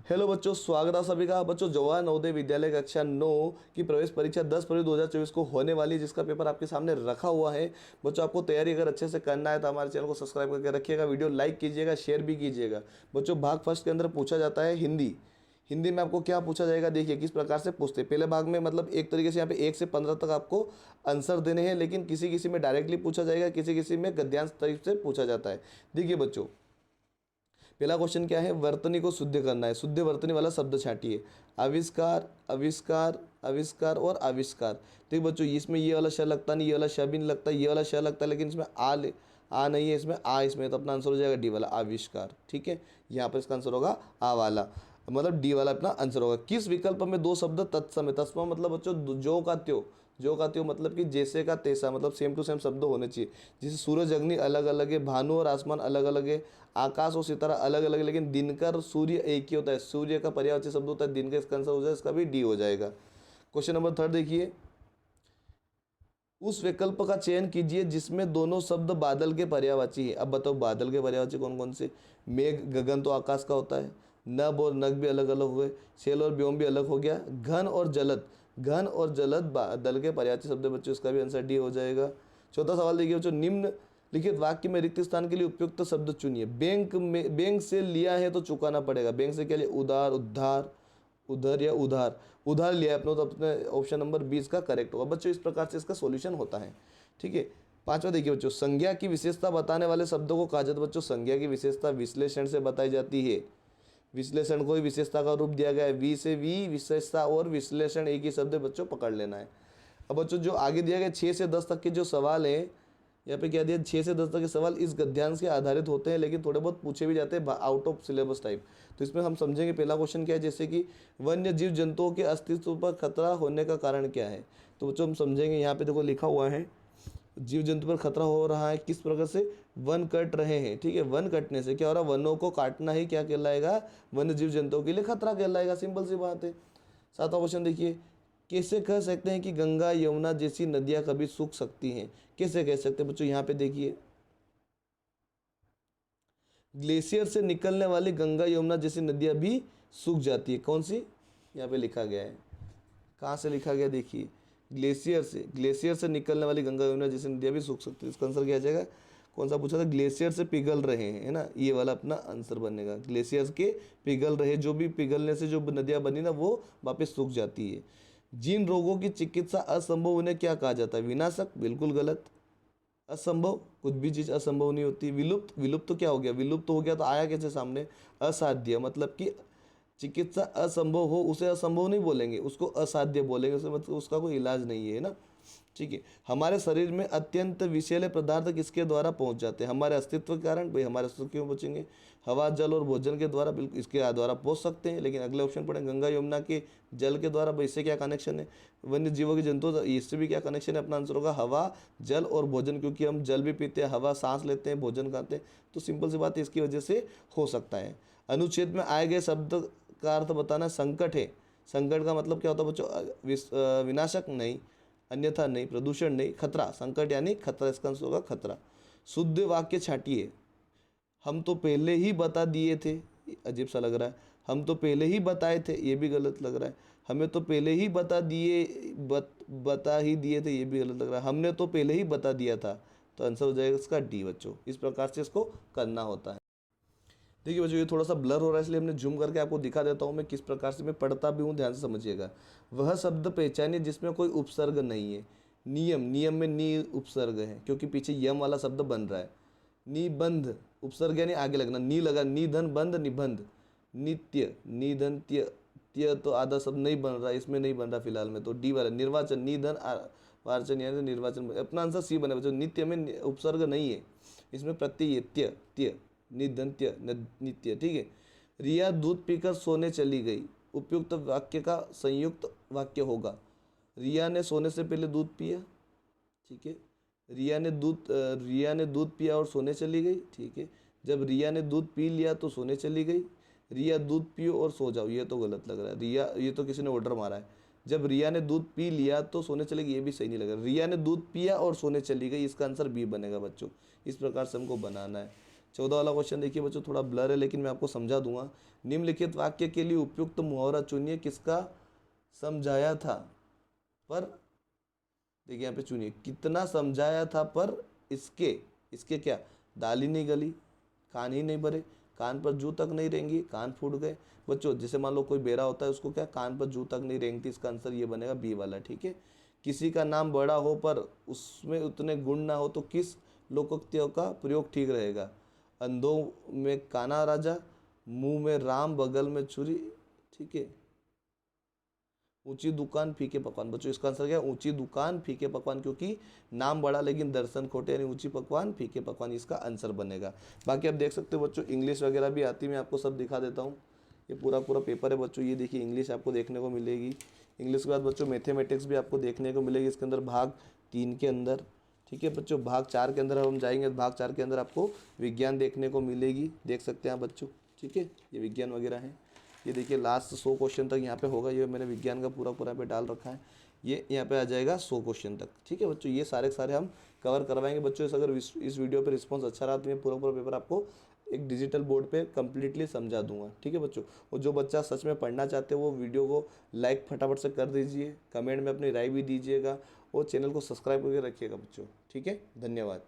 Hello बच्चों, स्वागत है सभी का। बच्चों, जवाहर नवोदय विद्यालय कक्षा 9 की प्रवेश परीक्षा 10 फरवरी 2024 को होने वाली है, जिसका पेपर आपके सामने रखा हुआ है। बच्चों, आपको तैयारी अगर अच्छे से करना है तो हमारे चैनल को सब्सक्राइब करके रखिएगा, वीडियो लाइक कीजिएगा, शेयर भी कीजिएगा। बच्चों, भाग फर्स्ट के अंदर पूछा जाता है हिंदी। हिंदी में आपको क्या पूछा जाएगा, देखिए किस प्रकार से पूछते हैं। पहले भाग में मतलब एक तरीके से यहाँ पे 1 से 15 तक आपको आंसर देने हैं, लेकिन किसी किसी में डायरेक्टली पूछा जाएगा, किसी किसी में गद्यांश टाइप से पूछा जाता है। देखिए बच्चों, पहला क्वेश्चन क्या है, वर्तनी को शुद्ध करना है। शुद्ध वर्तनी वाला शब्द छाटिए। आविष्कार, आविष्कार, आविष्कार और आविष्कार। ठीक बच्चों, इसमें ये वाला श लगता नहीं, ये वाला श भी नहीं लगता, ये वाला श लगता है, लेकिन इसमें आ नहीं है, इसमें आ, इसमें तो अपना आंसर हो जाएगा डी वाला आविष्कार। ठीक है, यहाँ पर इसका आंसर होगा आ वाला, मतलब डी वाला अपना आंसर होगा। किस विकल्प में दो शब्द तत्सम है? तत्सम मतलब बच्चों जो का त्यों, जो का त्यों मतलब कि जैसे का तैसा, मतलब सेम टू सेम शब्द होने चाहिए। जैसे सूरज अग्नि अलग अलग है, भानु और आसमान अलग अलग है, आकाश और सितारा अलग अलग है, लेकिन दिनकर सूर्य एक ही होता है। सूर्य का पर्यायवाची शब्द होता है दिन का, इसका आंसर हो जाए, इसका भी डी हो जाएगा। क्वेश्चन नंबर 3 देखिए, उस विकल्प का चयन कीजिए जिसमें दोनों शब्द बादल के पर्यायवाची है। अब बताओ बादल के पर्यायवाची कौन कौन से? मेघ, गगन तो आकाश का होता है। नभ और नग भी अलग अलग हुए। शैल और व्योम भी अलग हो गया। घन और जलद, घन और जलद बादल के पर्यायवाची शब्द है बच्चों, इसका भी आंसर डी हो जाएगा। चौथा सवाल देखिए बच्चों, निम्न लिखित वाक्य में रिक्त स्थान के लिए उपयुक्त शब्द चुनिए। बैंक से लिया है तो चुकाना पड़ेगा। बैंक से क्या लिया? उधार, उद्धार, उधर या उधार। उधार लिया अपने, तो अपने ऑप्शन नंबर 20 का करेक्ट होगा बच्चों। इस प्रकार से इसका सॉल्यूशन होता है। ठीक है, पांचवा देखिए बच्चों, संज्ञा की विशेषता बताने वाले शब्दों को कहा जाता है। बच्चों, संज्ञा की विशेषता विश्लेषण से बताई जाती है। विश्लेषण को ही विशेषता का रूप दिया गया है। वी से वी, विशेषता और विश्लेषण एक ही शब्द है बच्चों, पकड़ लेना है। अब बच्चों जो आगे दिया गया 6 से 10 तक के जो सवाल हैं, यहाँ पे क्या दिया, 6 से 10 तक के सवाल इस गद्यांश के आधारित होते हैं, लेकिन थोड़े बहुत पूछे भी जाते हैं आउट ऑफ सिलेबस टाइप। तो इसमें हम समझेंगे पहला क्वेश्चन क्या है, जैसे कि वन्य जीव जंतुओं के अस्तित्व पर खतरा होने का कारण क्या है। तो बच्चों हम समझेंगे, यहाँ पे देखो लिखा हुआ है जीव जंतु पर खतरा हो रहा है, किस प्रकार से? वन कट रहे हैं। ठीक है, वन कटने से क्या हो रहा है? वनों को काटना ही क्या कहलाएगा? वन्य जीव जंतुओं के लिए खतरा कहलाएगा। सिंपल सी बात है। सातवां क्वेश्चन देखिए, कैसे कह सकते हैं कि गंगा यमुना जैसी नदियां कभी सूख सकती हैं? कैसे कह सकते हैं बच्चों? यहाँ पे देखिए, ग्लेशियर से निकलने वाली गंगा यमुना जैसी नदियां भी सूख जाती है। कौन सी? यहाँ पे लिखा गया है, कहाँ से लिखा गया देखिए, ग्लेशियर से निकलने वाली गंगा यमुना जैसी नदियां भी सूख सकती है। इसका आंसर क्या आ जाएगा? कौन सा पूछा था? ग्लेशियर से पिघल रहे हैं, है ना, ये वाला अपना आंसर बनेगा। ग्लेशियर के पिघल रहे, जो भी पिघलने से जो नदियां बनी ना, वो वापस सूख जाती है। जिन रोगों की चिकित्सा असंभव उन्हें क्या कहा जाता है? विनाशक, बिल्कुल गलत। असंभव, कुछ भी चीज असंभव नहीं होती। विलुप्त, विलुप्त तो क्या हो गया? विलुप्त हो गया तो आया कैसे सामने? असाध्य, मतलब कि चिकित्सा असंभव हो उसे असंभव नहीं बोलेंगे, उसको असाध्य बोलेंगे, उसे मतलब उसका कोई इलाज नहीं है ना। ठीक है, हमारे शरीर में अत्यंत विषैले पदार्थ किसके द्वारा पहुंच जाते हैं? हमारे अस्तित्व के कारण। भाई हमारे अस्तित्व क्यों बचेंगे? हवा, जल और भोजन के द्वारा, बिल्कुल इसके द्वारा पहुंच सकते हैं, लेकिन अगले ऑप्शन पढ़े गंगा यमुना के जल के द्वारा। भाई इससे क्या कनेक्शन है? वन्य जीवों के जंतु, इससे भी क्या कनेक्शन है? अपना आंसर होगा हवा, जल और भोजन, क्योंकि हम जल भी पीते हैं, हवा सांस लेते हैं, भोजन खाते हैं। तो सिंपल सी बात है, इसकी वजह से हो सकता है। अनुच्छेद में आए गए शब्द का अर्थ बताना। संकट है, संकट का मतलब क्या होता है बच्चों? विनाशक नहीं, अन्यथा नहीं, प्रदूषण नहीं, खतरा। संकट यानी खतरा, इसका आंसर होगा खतरा। शुद्ध वाक्य छाटिए। हम तो पहले ही बता दिए थे, अजीब सा लग रहा है। हम तो पहले ही बताए थे, ये भी गलत लग रहा है। हमें तो पहले ही बता ही दिए थे, ये भी गलत लग रहा है। हमने तो पहले ही बता दिया था, तो आंसर हो जाएगा इसका डी बच्चों। इस प्रकार से इसको करना होता है। देखिए बच्चों, ये थोड़ा सा ब्लर हो रहा है, इसलिए हमने जूम करके आपको दिखा देता हूँ मैं किस प्रकार से मैं पढ़ता भी हूँ, ध्यान से समझिएगा। वह शब्द पहचानिए जिसमें कोई उपसर्ग नहीं है। नियम, नियम में नी उपसर्ग है, क्योंकि पीछे यम वाला शब्द बन रहा है। निबंध, उपसर्ग यानी आगे लगना, नी लगा, निधन बंध, निबंध। नित्य, निधन त्य, त्य तो आधा शब्द नहीं बन रहा, इसमें नहीं बन रहा फिलहाल में, तो डी वाला। निर्वाचन, निधन वाचन यानी निर्वाचन, अपना आंसर सी बने बच्चों। नित्य में उपसर्ग नहीं है, इसमें प्रत्यय त्य, त्य, निधन्त्य, नित्य। ठीक है, रिया दूध पीकर सोने चली गई, उपयुक्त वाक्य का संयुक्त वाक्य होगा। रिया ने सोने से पहले दूध पिया। ठीक है, रिया ने दूध पिया और सोने चली गई। ठीक है, जब रिया ने दूध पी लिया तो सोने चली गई। रिया दूध पियो और सो जाओ, ये तो गलत लग रहा है। रिया, ये तो किसी ने ऑर्डर मारा है। जब रिया ने दूध पी लिया तो सोने चली गई, ये भी सही नहीं लग रहा। रिया ने दूध पिया और सोने चली गई, इसका आंसर बी बनेगा बच्चों। इस प्रकार से हमको बनाना है। 14 वाला क्वेश्चन देखिए बच्चों, थोड़ा ब्लर है लेकिन मैं आपको समझा दूंगा। निम्नलिखित वाक्य के लिए उपयुक्त मुहावरा चुनिए, किसका समझाया था पर, देखिए यहाँ पे चुनिए, कितना समझाया था पर इसके, इसके क्या, दाल ही नहीं गली, कान ही नहीं भरे, कान पर जू तक नहीं रेंगी, कान फूट गए। बच्चों जैसे मान लो कोई बेरा होता है, उसको क्या, कान पर जू तक नहीं रेंगती, इसका आंसर ये बनेगा बी वाला, ठीक है। किसी का नाम बड़ा हो पर उसमें उतने गुण ना हो तो किस लोकोक्तियों का प्रयोग ठीक रहेगा? अंधों में काना राजा, मुंह में राम, बगल में छुरी, ठीक है। ऊंची दुकान फीके पकवान, बच्चों इसका आंसर क्या है, ऊंची दुकान फीके पकवान, क्योंकि नाम बड़ा लेकिन दर्शन खोटे, यानी ऊंची पकवान फीके पकवान इसका आंसर बनेगा। बाकी आप देख सकते हो बच्चों, इंग्लिश वगैरह भी आती है, मैं आपको सब दिखा देता हूँ। ये पूरा पूरा पेपर है बच्चों, ये देखिए इंग्लिश आपको देखने को मिलेगी। इंग्लिश के बाद बच्चों मैथमेटिक्स भी आपको देखने को मिलेगी, इसके अंदर भाग 3 के अंदर, ठीक है बच्चों। भाग 4 के अंदर हम जाएंगे, भाग 4 के अंदर आपको विज्ञान देखने को मिलेगी, देख सकते हैं आप बच्चों, ठीक है। ये विज्ञान वगैरह है, ये देखिए लास्ट 100 क्वेश्चन तक यहाँ पे होगा, ये मैंने विज्ञान का पूरा पूरा पे डाल रखा है, ये यहाँ पे आ जाएगा 100 क्वेश्चन तक, ठीक है बच्चों। ये सारे के सारे हम कवर करवाएंगे बच्चों। अगर इस वीडियो पे रिस्पांस अच्छा रहा तो मैं पूरा पूरा पेपर आपको एक डिजिटल बोर्ड पे कम्प्लीटली समझा दूंगा, ठीक है बच्चों। और जो बच्चा सच में पढ़ना चाहते हैं वो वीडियो को लाइक फटाफट से कर दीजिए, कमेंट में अपनी राय भी दीजिएगा और चैनल को सब्सक्राइब करके रखिएगा बच्चों, ठीक है। धन्यवाद।